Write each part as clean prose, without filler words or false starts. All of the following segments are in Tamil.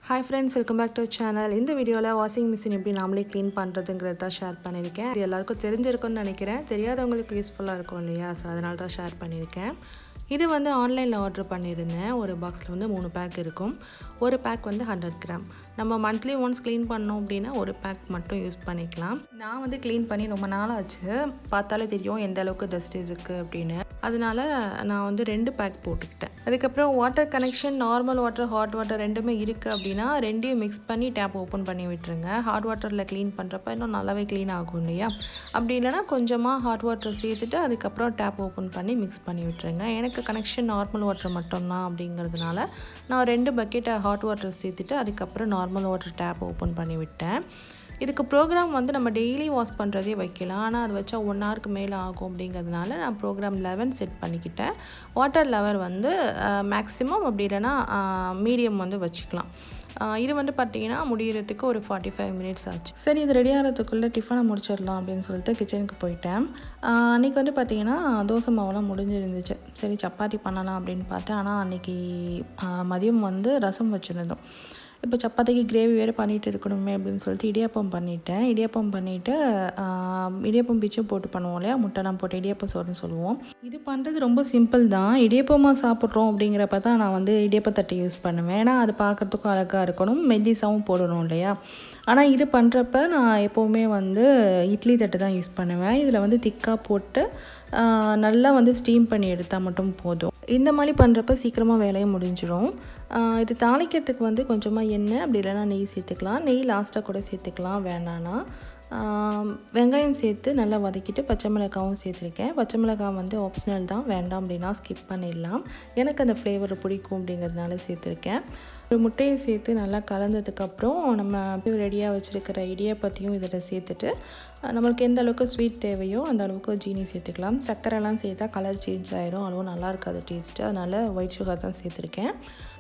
Hi friends, welcome back to our channel. இந்த வீடியோல வாஷிங் மிஷின் எப்படி நாமளே க்ளீன் பண்ணுறதுங்கிறத தான் ஷேர் பண்ணியிருக்கேன். இது எல்லாருக்கும் தெரிஞ்சிருக்கும்னு நினைக்கிறேன். தெரியாதவங்களுக்கு யூஸ்ஃபுல்லாக இருக்கும் இல்லையா, ஸோ அதனால தான் ஷேர் பண்ணியிருக்கேன். இது வந்து ஆன்லைனில் ஆர்டர் பண்ணியிருந்தேன். ஒரு பாக்ஸில் வந்து 3 பேக் இருக்கும். ஒரு பேக் வந்து 100 கிராம். நம்ம மந்த்லி ஒன்ஸ் க்ளீன் பண்ணோம் அப்படின்னா ஒரு பேக் மட்டும் யூஸ் பண்ணிக்கலாம். நான் வந்து க்ளீன் பண்ணி ரொம்ப நாள் ஆச்சு. பார்த்தாலே தெரியும் எந்த அளவுக்கு டஸ்ட் இருக்குது அப்படின்னு. அதனால நான் வந்து 2 பேக் போட்டுக்கிட்டேன். அதுக்கப்புறம் water connection, normal water, hot water ரெண்டுமே இருக்குது அப்படின்னா ரெண்டையும் மிக்ஸ் பண்ணி டேப் ஓப்பன் பண்ணி விட்டுருங்க. ஹாட் வாட்டரில் க்ளீன் பண்ணுறப்ப இன்னும் நல்லாவே க்ளீன் ஆகும் இல்லையா. அப்படி இல்லைனா கொஞ்சமாக ஹாட் வாட்டர் சேர்த்துட்டு அதுக்கப்புறம் டேப் ஓப்பன் பண்ணி மிக்ஸ் பண்ணி விட்டுருங்க. எனக்கு கனெக்ஷன் நார்மல் வாட்டர் மட்டும்தான் அப்படிங்கிறதுனால நான் 2 பக்கெட்டை ஹாட் வாட்டர் சேர்த்துட்டு அதுக்கப்புறம் நார்மல் வாட்டர் டேப் ஓப்பன் பண்ணி விட்டேன். இதுக்கு ப்ரோக்ராம் வந்து நம்ம டெய்லி வாஷ் பண்ணுறதே வைக்கலாம். ஆனால் அது வச்சா 1 ஹவருக்கு மேலே ஆகும் அப்படிங்கிறதுனால நான் ப்ரோக்ராம் 11 செட் பண்ணிக்கிட்டேன். வாட்டர் லெவல் வந்து மேக்ஸிமம் அப்படி இல்லைனா மீடியம் வந்து வச்சுக்கலாம். இது வந்து பார்த்திங்கன்னா முடிகிறதுக்கு ஒரு 45 மினிட்ஸ் ஆச்சு. சரி, இது ரெடி ஆகிறதுக்குள்ளே டிஃபனை முடிச்சிடலாம் அப்படின்னு சொல்லிட்டு கிச்சனுக்கு போயிட்டேன். அன்றைக்கி வந்து பார்த்திங்கன்னா தோசை மாவெல்லாம் முடிஞ்சிருந்துச்சு. சரி சப்பாத்தி பண்ணலாம் அப்படின்னு பார்த்தேன். ஆனால் அன்றைக்கி மதியம் வந்து ரசம் வச்சுருந்தோம். இப்போ சப்பாத்திக்கு கிரேவி வேறு பண்ணிகிட்டு இருக்கணுமே அப்படின்னு சொல்லிட்டு இடியாப்பம் பண்ணிவிட்டேன். இடியாப்பம் பண்ணிவிட்டு இடியாப்பம் பிச்சும் போட்டு பண்ணுவோம் இல்லையா, முட்டைலாம் போட்டு இடியாப்பம் சோறுன்னு சொல்லுவோம். இது பண்ணுறது ரொம்ப சிம்பிள் தான். இடியாப்பமாக சாப்பிட்றோம் அப்படிங்கிறப்ப தான் நான் வந்து இடியாப்பத்தட்டை யூஸ் பண்ணுவேன். ஏன்னா அது பார்க்குறதுக்கும் அழகாக இருக்கணும், மெல்லிசாவும் போடணும் இல்லையா. ஆனால் இது பண்ணுறப்ப நான் எப்போவுமே வந்து இட்லி தட்டு தான் யூஸ் பண்ணுவேன். இதில் வந்து திக்காக போட்டு நல்லா வந்து ஸ்டீம் பண்ணி எடுத்தால் மட்டும் போதும். இந்த மாதிரி பண்ணுறப்ப சீக்கிரமாக வேலையை முடிஞ்சிடும். இது தாளிக்கிறதுக்கு வந்து கொஞ்சமாக எண்ணெய் அப்படி இல்லைனா நெய் சேர்த்துக்கலாம். நெய் லாஸ்ட்டாக கூட சேர்த்துக்கலாம் வேணான்னா. வெங்காயம் சேர்த்து நல்லா வதக்கிட்டு பச்சை மிளகாவும் சேர்த்துருக்கேன். பச்சை மிளகாய் வந்து ஆப்ஷனல் தான், வேண்டாம் அப்படின்னா ஸ்கிப் பண்ணிடலாம். எனக்கு அந்த ஃப்ளேவர் பிடிக்கும் அப்படிங்கிறதுனால சேர்த்துருக்கேன். ஒரு முட்டையை சேர்த்து நல்லா கலந்ததுக்கப்புறம் நம்ம ரெடியாக வச்சுருக்கிற இடியாப்பத்தையும் இதில் சேர்த்துட்டு நம்மளுக்கு எந்த அளவுக்கு ஸ்வீட் தேவையோ அந்த அளவுக்கு ஜீனி சேர்த்துக்கலாம். சர்க்கரைலாம் சேர்த்தா கலர் சேஞ்ச் ஆகிரும், அதுவும் நல்லா இருக்காது டேஸ்ட்டு. அதனால் ஒயிட் சுகர் தான் சேர்த்துருக்கேன்.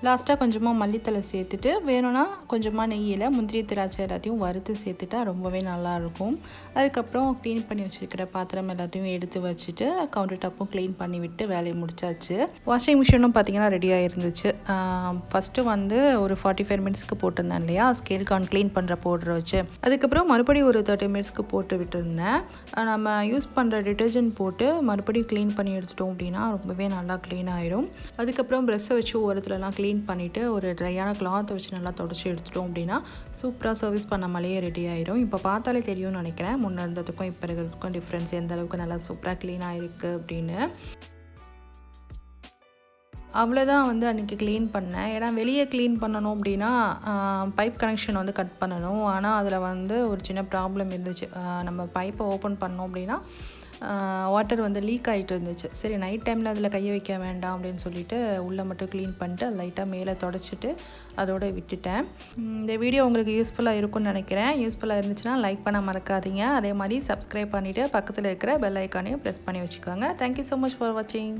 லாஸ்ட்டாக கொஞ்சமாக மல்லித்தலை சேர்த்துட்டு வேணும்னா கொஞ்சமாக நெய்யில் முந்திரி திராட்சை எல்லாத்தையும் வறுத்து சேர்த்துட்டா ரொம்பவே நல்லாயிருக்கும். அதுக்கப்புறம் க்ளீன் பண்ணி வச்சுருக்கிற பாத்திரம் எல்லாத்தையும் எடுத்து வச்சுட்டு கவுண்டர் டாப்பும் க்ளீன் பண்ணி விட்டு வேலையை முடிச்சாச்சு. வாஷிங் மிஷினும் பார்த்திங்கன்னா ரெடியாக இருந்துச்சு. ஃபஸ்ட்டு வந்து ஒரு 45 மினிட்ஸ்க்கு போட்டிருந்தேன் இல்லையா, ஸ்கேல் கான் க்ளீன் பண்ணுற பவுடரை வச்சு. அதுக்கப்புறம் மறுபடியும் ஒரு 30 மினிட்ஸ்க்கு போட்டு விட்டுருந்தேன். நம்ம யூஸ் பண்ணுற டிட்டர்ஜென்ட் போட்டு மறுபடியும் க்ளீன் பண்ணி எடுத்துட்டோம் அப்படின்னா ரொம்பவே நல்லா க்ளீன் ஆயிரும். அதுக்கப்புறம் ப்ரெஷ்ஷை வச்சு ஓரத்துலலாம் க்ளீன் பண்ணிவிட்டு ஒரு ட்ரையான கிளாத்தை வச்சு நல்லா தொடச்சி எடுத்துட்டோம் அப்படின்னா சூப்பராக சர்வீஸ் பண்ண மாதிரியே ரெடி ஆயிரும். இப்போ பார்த்தாலே தெரியும்னு நினைக்கிறேன் முன்னே இருந்ததுக்கும் இப்போ இருக்கிறதுக்கும் டிஃப்ரென்ஸ் எந்த அளவுக்கு நல்லா சூப்பராக க்ளீன் ஆகிருக்கு அப்படின்னு. அவ்வளோதான் வந்து அன்றைக்கி க்ளீன் பண்ணேன். ஏன்னா வெளியே க்ளீன் பண்ணணும் அப்படின்னா பைப் கனெக்ஷன் வந்து கட் பண்ணணும். ஆனால் அதில் வந்து ஒரு சின்ன ப்ராப்ளம் இருந்துச்சு. நம்ம பைப்பை ஓப்பன் பண்ணோம் அப்படின்னா வாட்டர் வந்து லீக் ஆகிட்டு இருந்துச்சு. சரி நைட் டைமில் அதில் கையை வைக்க வேண்டாம் அப்படின்னு சொல்லிட்டு உள்ளே மட்டும் க்ளீன் பண்ணிட்டு லைட்டாக மேலே தொடச்சிட்டு அதோடு விட்டுட்டேன். இந்த வீடியோ உங்களுக்கு யூஸ்ஃபுல்லாக இருக்கும்னு நினைக்கிறேன். யூஸ்ஃபுல்லாக இருந்துச்சுன்னா லைக் பண்ண மறக்காதீங்க. அதே மாதிரி சப்ஸ்கிரைப் பண்ணிவிட்டு பக்கத்தில் இருக்கிற பெல் ஐக்கானையும் ப்ரெஸ் பண்ணி வச்சுக்கோங்க. தேங்க்யூ ஸோ மச் ஃபார் வாட்சிங்.